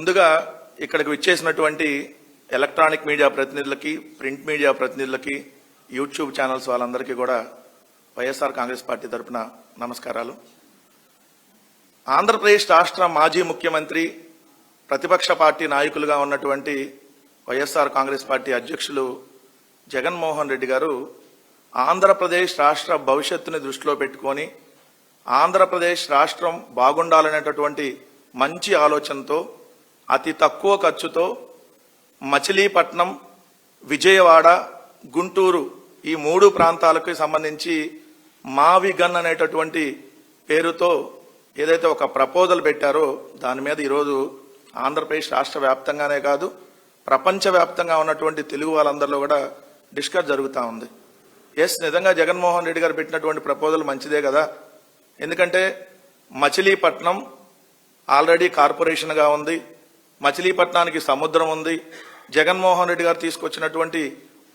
ముందుగా ఇక్కడికి విచ్చేసినటువంటి ఎలక్ట్రానిక్ మీడియా ప్రతినిధులకి, ప్రింట్ మీడియా ప్రతినిధులకి, యూట్యూబ్ ఛానల్స్ వాళ్ళందరికీ కూడా వైఎస్ఆర్ కాంగ్రెస్ పార్టీ తరఫున నమస్కారాలు. ఆంధ్రప్రదేశ్ రాష్ట్ర మాజీ ముఖ్యమంత్రి, ప్రతిపక్ష పార్టీ నాయకులుగా ఉన్నటువంటి వైఎస్ఆర్ కాంగ్రెస్ పార్టీ అధ్యక్షులు జగన్మోహన్ రెడ్డి గారు ఆంధ్రప్రదేశ్ రాష్ట్ర భవిష్యత్తుని దృష్టిలో పెట్టుకొని ఆంధ్రప్రదేశ్ రాష్ట్రం బాగుండాలనేటటువంటి మంచి ఆలోచనతో అతి తక్కువ ఖర్చుతో మచిలీపట్నం, విజయవాడ, గుంటూరు ఈ 3 ప్రాంతాలకు సంబంధించి మావిగన్ అనేటటువంటి పేరుతో ఏదైతే ఒక ప్రపోజల్ పెట్టారో దాని మీద ఈరోజు ఆంధ్రప్రదేశ్ రాష్ట్ర వ్యాప్తంగానే కాదు ప్రపంచవ్యాప్తంగా ఉన్నటువంటి తెలుగు వాళ్ళందరిలో కూడా డిస్కస్ జరుగుతూ ఉంది. నిజంగా జగన్మోహన్ రెడ్డి గారు పెట్టినటువంటి ప్రపోజల్ మంచిదే కదా. ఎందుకంటే మచిలీపట్నం ఆల్రెడీ కార్పొరేషన్గా ఉంది, మచిలీపట్నానికి సముద్రం ఉంది, జగన్మోహన్ రెడ్డి గారు తీసుకొచ్చినటువంటి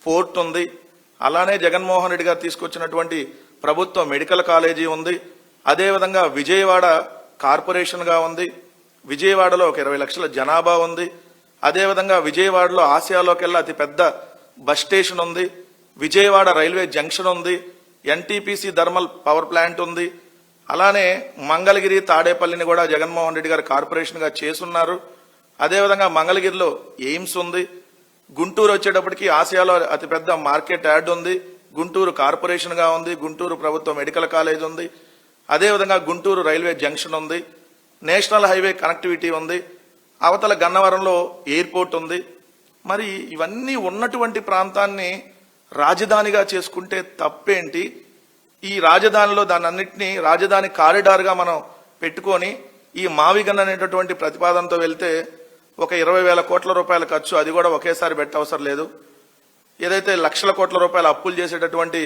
పోర్ట్ ఉంది, అలానే జగన్మోహన్ రెడ్డి గారు తీసుకొచ్చినటువంటి ప్రభుత్వ మెడికల్ కాలేజీ ఉంది, అదేవిధంగా విజయవాడ కార్పొరేషన్గా ఉంది, విజయవాడలో ఒక 20 లక్షల జనాభా ఉంది, అదేవిధంగా విజయవాడలో ఆసియాలోకెల్లా అతి పెద్ద బస్ స్టేషన్ ఉంది, విజయవాడ రైల్వే జంక్షన్ ఉంది, ఎన్టీపీసీ థర్మల్ పవర్ ప్లాంట్ ఉంది, అలానే మంగళగిరి, తాడేపల్లిని కూడా జగన్మోహన్ రెడ్డి గారు కార్పొరేషన్గా చేసున్నారు. అదేవిధంగా మంగళగిరిలో ఎయిమ్స్ ఉంది, గుంటూరు వచ్చేటప్పటికి ఆసియాలో అతిపెద్ద మార్కెట్ యార్డ్ ఉంది, గుంటూరు కార్పొరేషన్గా ఉంది, గుంటూరు ప్రభుత్వ మెడికల్ కాలేజ్ ఉంది, అదేవిధంగా గుంటూరు రైల్వే జంక్షన్ ఉంది, నేషనల్ హైవే కనెక్టివిటీ ఉంది, అవతల గన్నవరంలో ఎయిర్పోర్ట్ ఉంది. మరి ఇవన్నీ ఉన్నటువంటి ప్రాంతాన్ని రాజధానిగా చేసుకుంటే తప్పేంటి? ఈ రాజధానిలో దానన్నింటినీ రాజధాని కారిడార్గా మనం పెట్టుకొని ఈ మావిగన్ అనేటటువంటి ప్రతిపాదనతో వెళ్తే ఒక 20,000 కోట్ల రూపాయల ఖర్చు, అది కూడా ఒకేసారి పెట్టవసరం లేదు, ఏదైతే లక్షల కోట్ల రూపాయలు అప్పులు చేసేటటువంటి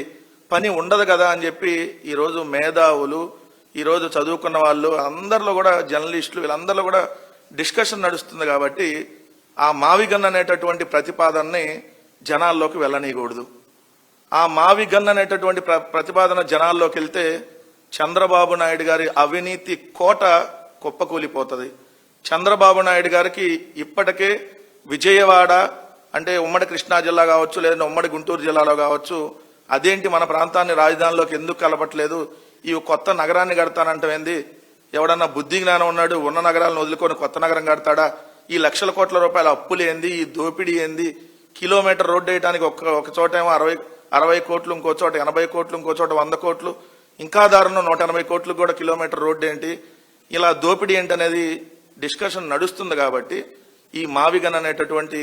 పని ఉండదు కదా అని చెప్పి ఈరోజు మేధావులు, ఈరోజు చదువుకున్న వాళ్ళు అందరిలో కూడా జర్నలిస్టులు వీళ్ళందరిలో కూడా డిస్కషన్ నడుస్తుంది. కాబట్టి ఆ మావిగన్ అనేటటువంటి ప్రతిపాదనని జనాల్లోకి వెళ్ళనీయకూడదు. ఆ మావిగన్ అనేటటువంటి ప్రతిపాదన జనాల్లోకి వెళ్తే చంద్రబాబు నాయుడు గారి అవినీతి కోట కుప్పకూలిపోతుంది. చంద్రబాబు నాయుడు గారికి ఇప్పటికే విజయవాడ అంటే ఉమ్మడి కృష్ణా జిల్లా కావచ్చు, లేదా ఉమ్మడి గుంటూరు జిల్లాలో కావచ్చు, అదేంటి మన ప్రాంతాన్ని రాజధానిలోకి ఎందుకు కలపట్లేదు, ఈ కొత్త నగరాన్ని కడతానంటేంది, ఎవడన్నా బుద్ధి జ్ఞానం ఉన్నాడు ఉన్న నగరాలను వదులుకొని కొత్త నగరం కడతాడా, ఈ లక్షల కోట్ల రూపాయల అప్పులు ఏంది, ఈ దోపిడీ ఏంది, కిలోమీటర్ రోడ్డు వేయడానికి ఒక చోట ఏమో 60 కోట్లు, ఇంకో చోట 80 కోట్లు, ఇంకో చోట 100 కోట్లు, ఇంకా దారుణం 180 కోట్లు కూడా కిలోమీటర్ రోడ్డు ఏంటి, ఇలా దోపిడీ ఏంటి అనేది డిస్కషన్ నడుస్తుంది. కాబట్టి ఈ మావిగన్ అనేటటువంటి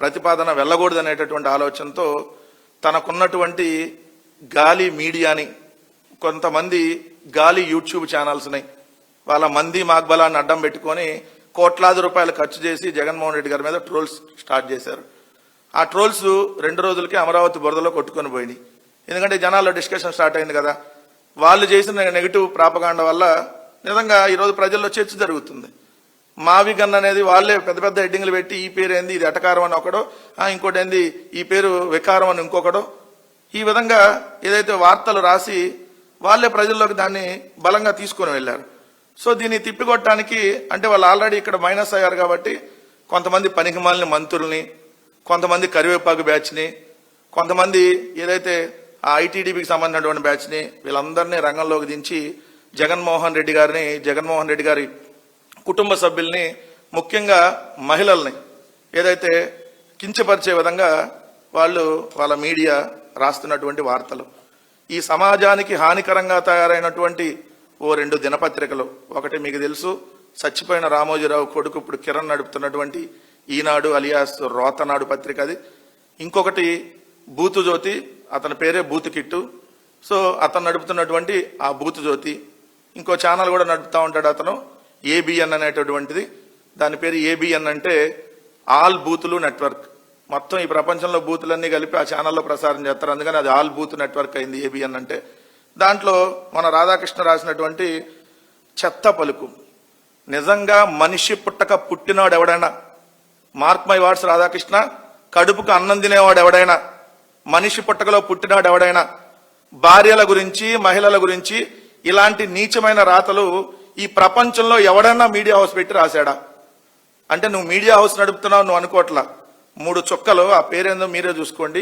ప్రతిపాదన వెళ్ళకూడదు అనేటటువంటి ఆలోచనతో తనకున్నటువంటి గాలి మీడియాని, కొంతమంది గాలి యూట్యూబ్ ఛానల్స్ని వాళ్ళ మంది మాగ్బలాన్ని అడ్డం పెట్టుకొని కోట్లాది రూపాయలు ఖర్చు చేసి జగన్మోహన్ రెడ్డి గారి మీద ట్రోల్స్ స్టార్ట్ చేశారు. ఆ ట్రోల్స్ 2 రోజులకి అమరావతి బురదలో కొట్టుకొని పోయినాయి. ఎందుకంటే జనాల్లో డిస్కషన్ స్టార్ట్ అయింది కదా. వాళ్ళు చేసిన నెగిటివ్ ప్రాపగాండ వల్ల నిజంగా ఈరోజు ప్రజల్లో చర్చ జరుగుతుంది. మావిగన్ అనేది వాళ్ళే పెద్ద పెద్ద హెడ్డింగ్లు పెట్టి ఈ పేరు ఏంది, ఇది ఎటకారం అని ఒకడో, ఇంకోటి ఏంది ఈ పేరు వికారం అని ఇంకొకడో, ఈ విధంగా ఏదైతే వార్తలు రాసి వాళ్ళే ప్రజల్లోకి దాన్ని బలంగా తీసుకొని వెళ్ళారు. సో దీన్ని తిప్పికొట్టడానికి అంటే వాళ్ళు ఆల్రెడీ ఇక్కడ మైనస్ అయ్యారు కాబట్టి కొంతమంది పనికిమాలిన మంత్రుల్ని, కొంతమంది కరివేపాకు బ్యాచ్ని, కొంతమంది ఏదైతే ఆ ఐటీడీపీకి సంబంధించినటువంటి బ్యాచ్ని వీళ్ళందరినీ రంగంలోకి దించి జగన్మోహన్ రెడ్డి గారి కుటుంబ సభ్యుల్ని, ముఖ్యంగా మహిళల్ని ఏదైతే కించపరిచే విధంగా వాళ్ళ మీడియా రాస్తున్నటువంటి వార్తలు, ఈ సమాజానికి హానికరంగా తయారైనటువంటి 2 దినపత్రికలు, ఒకటి మీకు తెలుసు చచ్చిపోయిన రామోజీరావు కొడుకు ఇప్పుడు కిరణ్ నడుపుతున్నటువంటి ఈనాడు అలియాస్ రోతనాడు పత్రిక అది, ఇంకొకటి బూతు జ్యోతి, అతని పేరే బూతు కిట్టు, సో అతను నడుపుతున్నటువంటి ఆ బూతు జ్యోతి, ఇంకో ఛానల్ కూడా నడుపుతూ ఉంటాడు అతను ఏబిఎన్ అనేటటువంటిది, దాని పేరు ఏబిఎన్ అంటే ఆల్ బూతులు నెట్వర్క్, మొత్తం ఈ ప్రపంచంలో బూతులన్నీ కలిపి ఆ ఛానల్లో ప్రసారం చేస్తారు, అందుకని అది ఆల్ బూత్ నెట్వర్క్ అయింది ఏబిఎన్ అంటే. దాంట్లో మన రాధాకృష్ణ రాసినటువంటి చెత్త పలుకు, నిజంగా మనిషి పుట్టక పుట్టినాడు ఎవడైనా, మార్క్ మై వర్డ్స్ రాధాకృష్ణ, కడుపుకు అన్నం తినేవాడు ఎవడైనా, మనిషి పుట్టకలో పుట్టినాడు ఎవడైనా, భార్యల గురించి మహిళల గురించి ఇలాంటి నీచమైన రాతలు ఈ ప్రపంచంలో ఎవడన్నా మీడియా హౌస్ పెట్టి రాశాడా? అంటే నువ్వు మీడియా హౌస్ నడుపుతున్నావు నువ్వు అనుకోవట్లా. 3 చుక్కలు ఆ పేరేందో మీరే చూసుకోండి.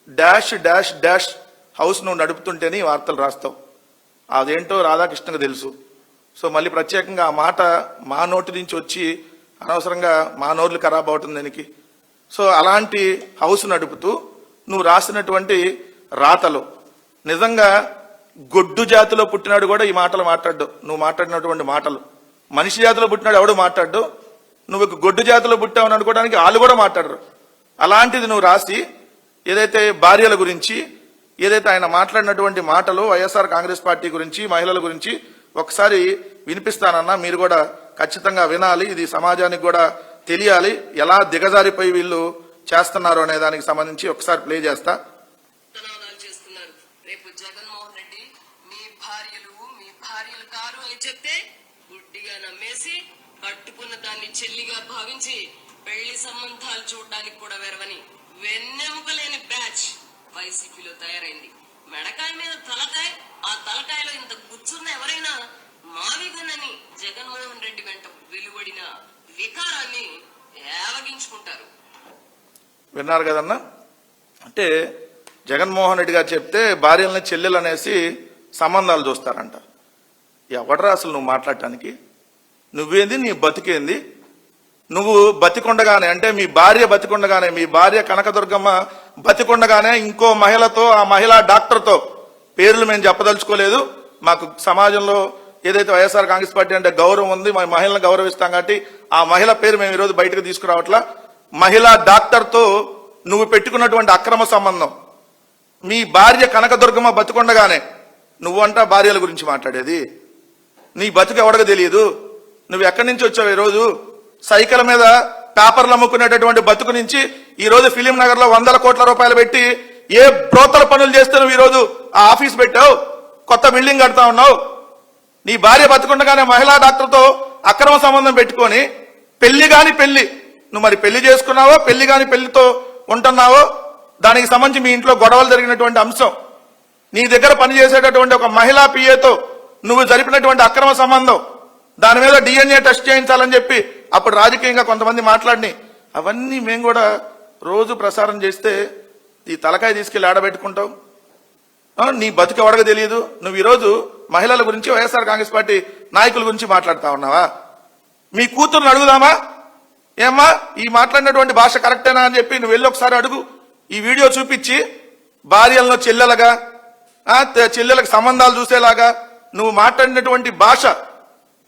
డాష్ డాష్ డాష్ హౌస్ నువ్వు నడుపుతుంటేనే ఈ వార్తలు రాస్తావు. అదేంటో రాధాకృష్ణకు తెలుసు. సో మళ్ళీ ప్రత్యేకంగా ఆ మాట మా నోటి నుంచి వచ్చి అనవసరంగా మా నోర్లు ఖరాబ్ అవుతుంది దానికి. సో అలాంటి హౌస్ నడుపుతూ నువ్వు రాసినటువంటి రాతలు నిజంగా గొడ్డు జాతిలో పుట్టినాడు కూడా ఈ మాటలు మాట్లాడ్డు. నువ్వు మాట్లాడినటువంటి మాటలు మనిషి జాతిలో పుట్టినాడు ఎవడు మాట్లాడ్డు. నువ్వు గొడ్డు జాతిలో పుట్టావని అనుకోవడానికి వాళ్ళు కూడా మాట్లాడరు. అలాంటిది నువ్వు రాసి ఏదైతే భార్యల గురించి ఏదైతే ఆయన మాట్లాడినటువంటి మాటలు వైఎస్ఆర్ కాంగ్రెస్ పార్టీ గురించి మహిళల గురించి ఒకసారి వినిపిస్తానన్నా, మీరు కూడా ఖచ్చితంగా వినాలి. ఇది సమాజానికి కూడా తెలియాలి ఎలా దిగజారిపోయి వీళ్ళు చేస్తున్నారు అనే దానికి సంబంధించి ఒకసారి ప్లే చేస్తా. రేపు జగన్మోహన్ రెడ్డి మీ భార్యలు కారు అని చెప్తే గుడ్డిగా నమ్మేసి కట్టుకున్న దాన్ని చెల్లిగా భావించి పెళ్లి సంబంధాలు చూడడానికి కూడా వెరవని వెన్నెముకలేని బ్యాచ్ వైసీపీలో తయారైంది. మెడకాయ మీద తలకాయ, ఆ తలకాయలో ఇంత గుచ్చున్న ఎవరైనా మావిగనని జగన్మోహన్ రెడ్డి వెంట వెలువడిన వికారాన్ని ఏవగించుకుంటారు. విన్నారు కదన్నా. అంటే జగన్మోహన్ రెడ్డి గారు చెప్తే భార్యలని చెల్లెలు అనేసి సంబంధాలు చూస్తారంట. ఎవడరా అసలు నువ్వు మాట్లాడటానికి? నువ్వేంది, నీ బతికేంది? నువ్వు బతికొండగానే అంటే మీ భార్య బతికొండగానే, మీ భార్య కనకదుర్గమ్మ బతికొండగానే ఇంకో మహిళతో, ఆ మహిళా డాక్టర్తో, పేర్లు మేము చెప్పదలుచుకోలేదు. మాకు సమాజంలో ఏదైతే వైఎస్ఆర్ కాంగ్రెస్ పార్టీ అంటే గౌరవం ఉంది, మా మహిళలను గౌరవిస్తాం కాబట్టి ఆ మహిళ పేరు మేము ఈరోజు బయటకు తీసుకురావట్లా. మహిళా డాక్టర్తో నువ్వు పెట్టుకున్నటువంటి అక్రమ సంబంధం, మీ భార్య కనకదుర్గమ్మ బతికొండగానే నువ్వంట భార్యల గురించి మాట్లాడేది. నీ బతుకు ఎవడగా తెలియదు. నువ్వు ఎక్కడి నుంచి వచ్చావు? ఈరోజు సైకిల్ మీద పేపర్లు అమ్ముకునేటటువంటి బతుకు నుంచి ఈరోజు ఫిలిం నగర్ లో 100 కోట్ల రూపాయలు పెట్టి ఏ బ్రోతల పనులు చేస్తే నువ్వు ఈరోజు ఆ ఆఫీస్ పెట్టావు, కొత్త బిల్డింగ్ కడతా ఉన్నావు. నీ భార్య బతుకుండగానే మహిళా డాక్టర్తో అక్రమ సంబంధం పెట్టుకొని పెళ్లి కాని పెళ్లి, నువ్వు మరి పెళ్లి చేసుకున్నావో పెళ్లి కాని పెళ్లితో ఉంటున్నావో దానికి సంబంధించి మీ ఇంట్లో గొడవలు జరిగినటువంటి అంశం, నీ దగ్గర పనిచేసేటటువంటి ఒక మహిళా పిఏతో నువ్వు జరిపినటువంటి అక్రమ సంబంధం, దాని మీద DNA టెస్ట్ చేయించాలని చెప్పి అప్పుడు రాజకీయంగా కొంతమంది మాట్లాడిని అవన్నీ మేము కూడా రోజు ప్రసారం చేస్తే ఈ తలకాయ తీసుకెళ్లి ఆడబెట్టుకుంటావు. నీ బతుకు ఎవడగా తెలియదు. నువ్వు ఈరోజు మహిళల గురించి వైఎస్ఆర్ కాంగ్రెస్ పార్టీ నాయకుల గురించి మాట్లాడుతా ఉన్నావా? మీ కూతురుని అడుగుదామా, ఏమ్మా ఈ మాట్లాడినటువంటి భాష కరెక్టేనా అని చెప్పి నువ్వు వెళ్ళి ఒకసారి అడుగు. ఈ వీడియో చూపించి భార్యలను చెల్లెలగా, చెల్లెలకు సంబంధాలు చూసేలాగా నువ్వు మాట్లాడినటువంటి భాష,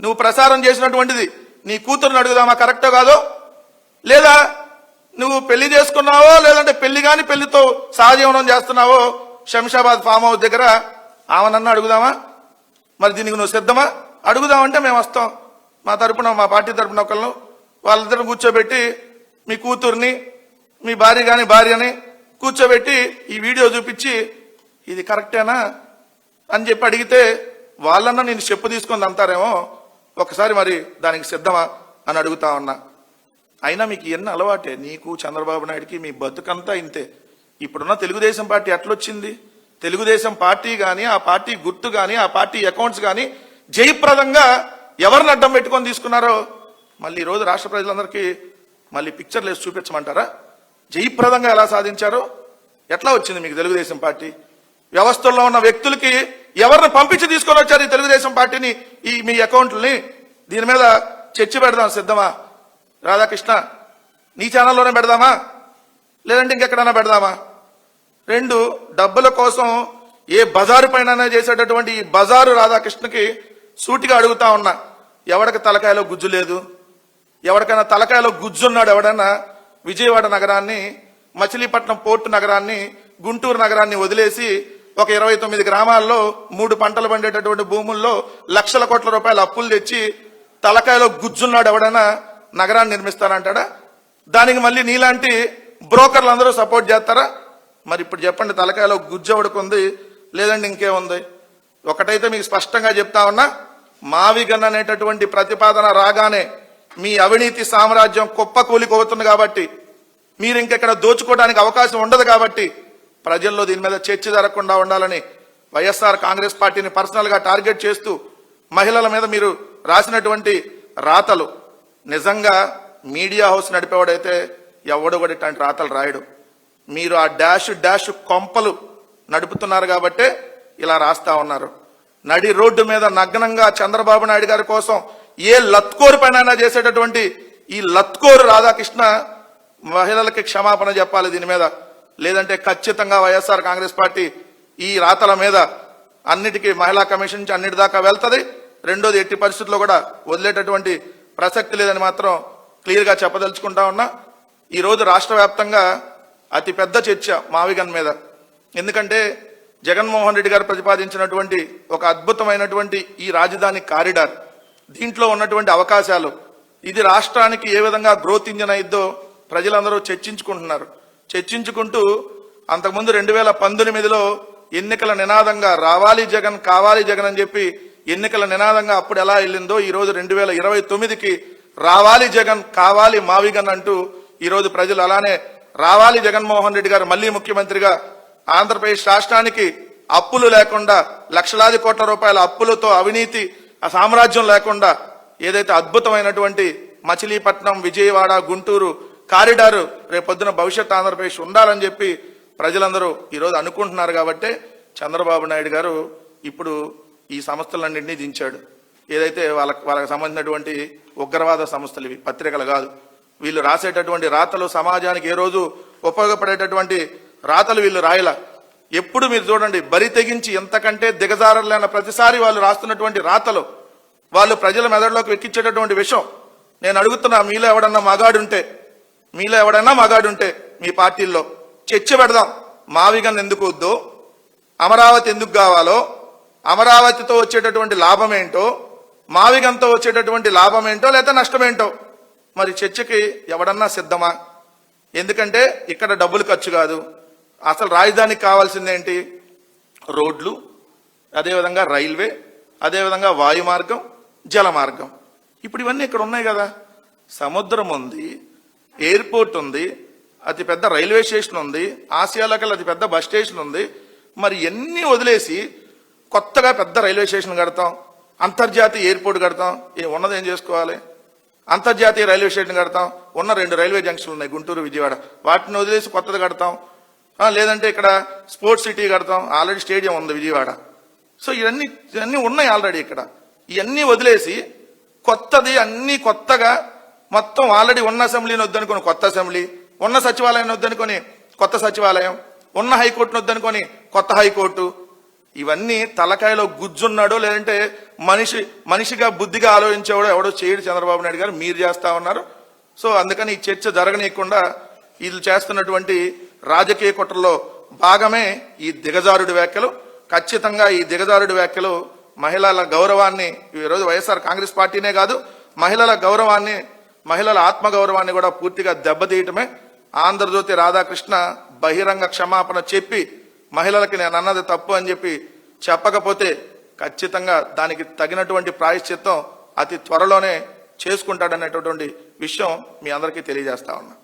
నువ్వు ప్రసారం చేసినటువంటిది నీ కూతురుని అడుగుదామా కరెక్టో కాదో? లేదా నువ్వు పెళ్లి చేసుకున్నావో లేదంటే పెళ్లి కాని పెళ్లితో సహజీవనం చేస్తున్నావో శంషాబాద్ ఫామ్ హౌస్ దగ్గర ఆమెనన్నా అడుగుదామా? మరి దీనికి నువ్వు సిద్ధమా? అడుగుదామంటే మేము వస్తాం. మా తరపున, మా పార్టీ తరపున ఒకళ్ళను వాళ్ళిద్దరిని కూర్చోబెట్టి మీ కూతుర్ని, మీ భార్యని కూర్చోబెట్టి ఈ వీడియో చూపించి ఇది కరెక్టేనా అని చెప్పి అడిగితే వాళ్ళన్నా నేను చెప్పు తీసుకొని అంటారేమో. ఒకసారి మరి దానికి సిద్ధమా అని అడుగుతా ఉన్నా. అయినా మీకు ఎన్ని అలవాటే, నీకు చంద్రబాబు నాయుడికి మీ బతుకంతా ఇంతే. ఇప్పుడున్న తెలుగుదేశం పార్టీ ఎట్లొచ్చింది? తెలుగుదేశం పార్టీ కానీ, ఆ పార్టీ గుర్తు కానీ, ఆ పార్టీ అకౌంట్స్ కానీ జయప్రదంగా ఎవరిని అడ్డం పెట్టుకొని తీసుకున్నారో మళ్ళీ ఈరోజు రాష్ట్ర ప్రజలందరికీ మళ్ళీ పిక్చర్లు వేసి చూపించమంటారా? జయప్రదంగా ఎలా సాధించారో, ఎట్లా వచ్చింది మీకు తెలుగుదేశం పార్టీ? వ్యవస్థల్లో ఉన్న వ్యక్తులకి ఎవరిని పంపించి తీసుకొని వచ్చారు ఈ తెలుగుదేశం పార్టీని, ఈ మీ అకౌంట్లని? దీని మీద చర్చ పెడదాం, సిద్ధమా? రాధాకృష్ణ, నీ ఛానల్లోనే పెడదామా లేదంటే ఇంకెక్కడైనా పెడదామా? 2 డబ్బుల కోసం ఏ బజారు పైన చేసేటటువంటి ఈ బజారు రాధాకృష్ణకి సూటిగా అడుగుతా ఉన్నా. ఎవడికి తలకాయలో గుజ్జు లేదు? ఎవరికైనా తలకాయలో గుజ్జున్నాడు ఎవడన్నా విజయవాడ నగరాన్ని, మచిలీపట్నం పోర్టు నగరాన్ని, గుంటూరు నగరాన్ని వదిలేసి ఒక 29 గ్రామాల్లో 3 పంటలు పండేటటువంటి భూముల్లో లక్షల కోట్ల రూపాయల అప్పులు తెచ్చి తలకాయలో గుజ్జున్నాడు ఎవడన్నా నగరాన్ని నిర్మిస్తానంటాడా? దానికి మళ్ళీ నీలాంటి బ్రోకర్లు అందరూ సపోర్ట్ చేస్తారా? మరి ఇప్పుడు చెప్పండి, తలకాయలో గుజ్జు ఎవడుకుంది లేదండి ఇంకేముంది? ఒకటైతే మీకు స్పష్టంగా చెప్తా ఉన్నా, మావిగన్ అనేటటువంటి ప్రతిపాదన రాగానే మీ అవినీతి సామ్రాజ్యం కుప్పకూలిపోతుంది కాబట్టి, మీరు ఇంకెక్కడ దోచుకోవడానికి అవకాశం ఉండదు కాబట్టి ప్రజల్లో దీని మీద చర్చ జరగకుండా ఉండాలని వైఎస్ఆర్ కాంగ్రెస్ పార్టీని పర్సనల్ గా టార్గెట్ చేస్తూ మహిళల మీద మీరు రాసినటువంటి రాతలు నిజంగా మీడియా హౌస్ నడిపేవాడైతే ఎవడు కూడా ఇట్లాంటి రాతలు రాయడు. మీరు ఆ డాష్ కొంపలు నడుపుతున్నారు కాబట్టే ఇలా రాస్తా ఉన్నారు. నడి రోడ్డు మీద నగ్నంగా చంద్రబాబు నాయుడు గారి కోసం ఏ లత్కోరు పైన చేసేటటువంటి ఈ లత్కోరు రాధాకృష్ణ మహిళలకి క్షమాపణ చెప్పాలి దీని మీద. లేదంటే ఖచ్చితంగా వైఎస్ఆర్ కాంగ్రెస్ పార్టీ ఈ రాతల మీద అన్నిటికీ మహిళా కమిషన్ నుంచి అన్నిటి దాకా వెళ్తుంది. రెండోది, ఎట్టి పరిస్థితుల్లో కూడా వదిలేటటువంటి ప్రసక్తి లేదని మాత్రం క్లియర్గా చెప్పదలుచుకుంటా ఉన్నా. ఈరోజు రాష్ట్ర వ్యాప్తంగా అతి పెద్ద చర్చ మావిగన్ మీద. ఎందుకంటే జగన్మోహన్ రెడ్డి గారు ప్రతిపాదించినటువంటి ఒక అద్భుతమైనటువంటి ఈ రాజధాని కారిడార్, దీంట్లో ఉన్నటువంటి అవకాశాలు, ఇది రాష్ట్రానికి ఏ విధంగా గ్రోత్ ఇంజన్ అయిద్దో ప్రజలందరూ చర్చించుకుంటున్నారు. చర్చించుకుంటూ అంతకుముందు 2019లో ఎన్నికల నినాదంగా రావాలి జగన్, కావాలి జగన్ అని చెప్పి ఎన్నికల నినాదంగా అప్పుడు ఎలా వెళ్ళిందో ఈరోజు 2029కి రావాలి జగన్, కావాలి మావిగన్ అంటూ ఈరోజు ప్రజలు అలానే రావాలి జగన్మోహన్ రెడ్డి గారు మళ్లీ ముఖ్యమంత్రిగా, ఆంధ్రప్రదేశ్ రాష్ట్రానికి అప్పులు లేకుండా, లక్షలాది కోట్ల రూపాయల అప్పులతో అవినీతి ఆ సామ్రాజ్యం లేకుండా ఏదైతే అద్భుతమైనటువంటి మచిలీపట్నం, విజయవాడ, గుంటూరు కారిడారు రేపొద్దున భవిష్యత్ ఆంధ్రప్రదేశ్ ఉండాలని చెప్పి ప్రజలందరూ ఈరోజు అనుకుంటున్నారు. కాబట్టి చంద్రబాబు నాయుడు గారు ఇప్పుడు ఈ సంస్థలన్నింటినీ దించాడు. ఏదైతే వాళ్ళకి సంబంధించినటువంటి ఉగ్రవాద సంస్థలు, ఇవి పత్రికలు కాదు. వీళ్ళు రాసేటటువంటి రాతలు సమాజానికి ఏ రోజు ఉపయోగపడేటటువంటి రాతలు వీళ్ళు రాయల. ఎప్పుడు మీరు చూడండి, బరి తెగించి ఎంతకంటే దిగజారలేన ప్రతిసారి వాళ్ళు రాస్తున్నటువంటి రాతలు వాళ్ళు ప్రజల మెదడులోకి ఎక్కించేటటువంటి విషయం. నేను అడుగుతున్నా, మీలో ఎవడన్నా మగాడుంటే మీ పార్టీల్లో చర్చ పెడదాం. మావిగన్ ఎందుకు వద్దో, అమరావతి ఎందుకు కావాలో, అమరావతితో వచ్చేటటువంటి లాభం ఏంటో, మావిగన్తో వచ్చేటటువంటి లాభం ఏంటో లేదా నష్టమేంటో మరి చర్చకి ఎవడన్నా సిద్ధమా? ఎందుకంటే ఇక్కడ డబ్బులు ఖర్చు కాదు. అసలు రాజధానికి కావాల్సిందేంటి? రోడ్లు, అదేవిధంగా రైల్వే, అదేవిధంగా వాయు మార్గం, జల మార్గం. ఇప్పుడు ఇవన్నీ ఇక్కడ ఉన్నాయి కదా. సముద్రం ఉంది, ఎయిర్పోర్ట్ ఉంది, అతిపెద్ద రైల్వే స్టేషన్ ఉంది, ఆసియాలో కల్లా అతిపెద్ద బస్ స్టేషన్ ఉంది. మరి ఎన్ని వదిలేసి కొత్తగా పెద్ద రైల్వే స్టేషన్ కడతాం, అంతర్జాతీయ ఎయిర్పోర్ట్ కడతాం. ఉన్నది ఏం చేసుకోవాలి? అంతర్జాతీయ రైల్వే స్టేషన్ కడతాం. ఉన్న 2 రైల్వే జంక్షన్లు ఉన్నాయి, గుంటూరు, విజయవాడ, వాటిని వదిలేసి కొత్తది కడతాం. లేదంటే ఇక్కడ స్పోర్ట్స్ సిటీ కడతాం, ఆల్రెడీ స్టేడియం ఉంది విజయవాడ. సో ఇవన్నీ ఉన్నాయి ఆల్రెడీ ఇక్కడ. ఇవన్నీ వదిలేసి కొత్తది, అన్ని కొత్తగా మొత్తం ఆల్రెడీ ఉన్న అసెంబ్లీని వద్దనుకొని కొత్త అసెంబ్లీ, ఉన్న సచివాలయాన్ని వద్దనుకొని కొత్త సచివాలయం, ఉన్న హైకోర్టును వద్దనుకొని కొత్త హైకోర్టు. ఇవన్నీ తలకాయలో గుజ్జున్నాడో లేదంటే మనిషిగా బుద్ధిగా ఆలోచించేవాడో ఎవడో చేయడు చంద్రబాబు నాయుడు గారు, మీరు చేస్తా ఉన్నారు. సో అందుకని ఈ చర్చ జరగనీయకుండా వీళ్ళు చేస్తున్నటువంటి రాజకీయ కుట్రలో భాగమే ఈ దిగజారుడి వ్యాఖ్యలు. ఖచ్చితంగా ఈ దిగజారుడి వ్యాఖ్యలు మహిళల గౌరవాన్ని, ఈరోజు వైఎస్ఆర్ కాంగ్రెస్ పార్టీనే కాదు, మహిళల గౌరవాన్ని, మహిళల ఆత్మగౌరవాన్ని కూడా పూర్తిగా దెబ్బతీయటమే. ఆంధ్రజ్యోతి రాధాకృష్ణ బహిరంగ క్షమాపణ చెప్పి మహిళలకి నేను అన్నది తప్పు అని చెప్పి చెప్పకపోతే ఖచ్చితంగా దానికి తగినటువంటి ప్రాయశ్చిత్తం అతి త్వరలోనే చేసుకుంటాడనేటటువంటి విషయం మీ అందరికీ తెలియజేస్తా ఉన్నా.